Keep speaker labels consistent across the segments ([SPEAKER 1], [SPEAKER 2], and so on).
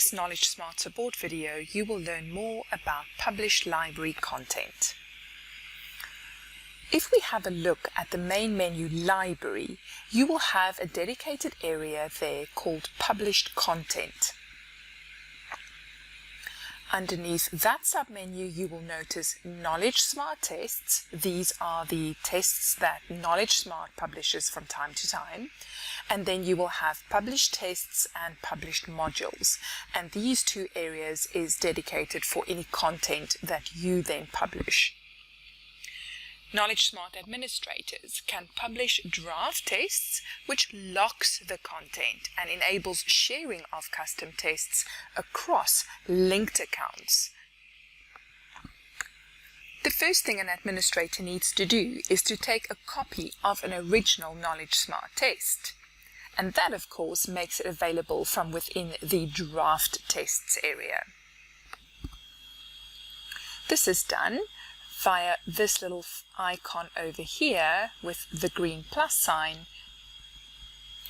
[SPEAKER 1] this KnowledgeSmart support video, you will learn more about published library content. If we have a look at the main menu Library, you will have a dedicated area there called Published Content. Underneath that submenu, you will notice KnowledgeSmart tests. These are the tests that KnowledgeSmart publishes from time to time. And then you will have published tests and published modules. And these two areas is dedicated for any content that you then publish. KnowledgeSmart administrators can publish draft tests, which locks the content and enables sharing of custom tests across linked accounts. The first thing an administrator needs to do is to take a copy of an original KnowledgeSmart test. And that, of course, makes it available from within the draft tests area. This is done via this little icon over here with the green plus sign,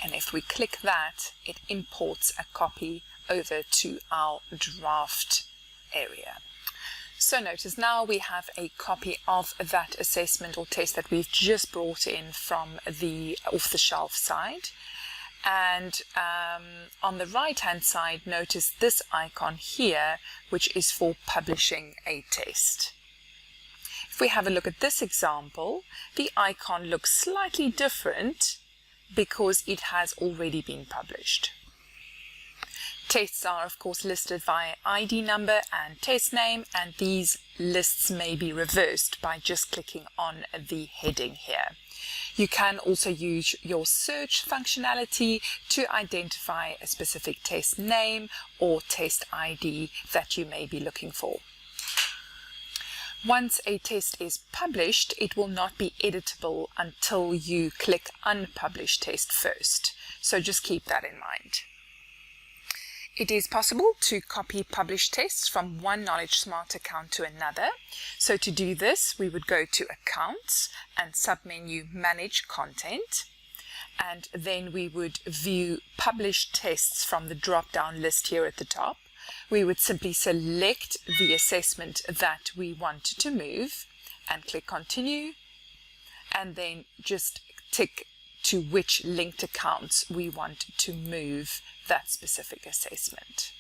[SPEAKER 1] and if we click that, it imports a copy over to our draft area. So notice now we have a copy of that assessment or test that we've just brought in from the off-the-shelf side. And on the right hand side, notice this icon here, which is for publishing a test. If we have a look at this example, the icon looks slightly different because it has already been published. Tests are of course listed via ID number and test name, and these lists may be reversed by just clicking on the heading here. You can also use your search functionality to identify a specific test name or test ID that you may be looking for. Once a test is published, it will not be editable until you click Unpublish Test first. So just keep that in mind. It is possible to copy published tests from one KnowledgeSmart account to another. So to do this, we would go to Accounts and submenu Manage Content. And then we would view published tests from the drop-down list here at the top. We would simply select the assessment that we want to move and click Continue, and then just tick to which linked accounts we want to move that specific assessment.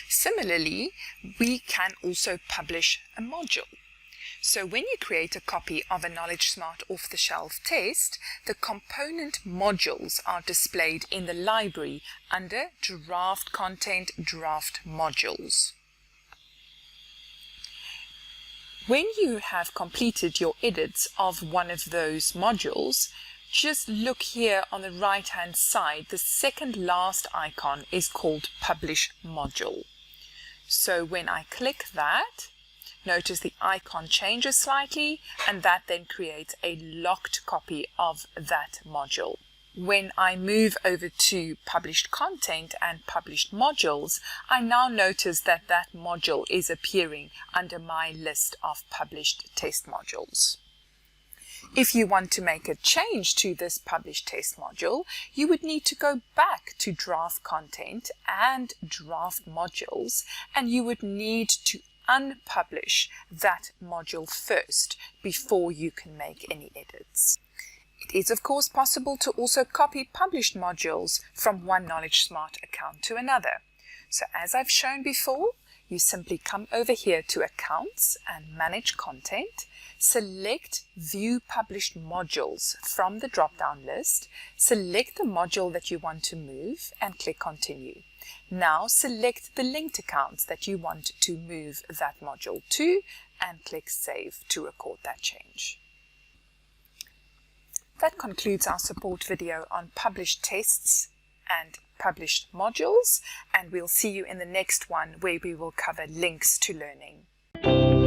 [SPEAKER 1] Similarly, we can also publish a module. So when you create a copy of a KnowledgeSmart off-the-shelf test, the component modules are displayed in the library under Draft Content, Draft Modules. When you have completed your edits of one of those modules, just look here on the right-hand side. The second last icon is called Publish Module. So when I click that, notice the icon changes slightly, and that then creates a locked copy of that module. When I move over to Published Content and Published Modules, I now notice that that module is appearing under my list of published test modules. If you want to make a change to this published test module, you would need to go back to Draft Content and Draft Modules, and you would need to unpublish that module first before you can make any edits. It is of course possible to also copy published modules from one KnowledgeSmart account to another. So as I've shown before, you simply come over here to Accounts and Manage Content, select View Published Modules from the drop-down list, select the module that you want to move and click Continue. Now select the linked accounts that you want to move that module to and click Save to record that change. That concludes our support video on published tests and published modules, and we'll see you in the next one where we will cover links to learning.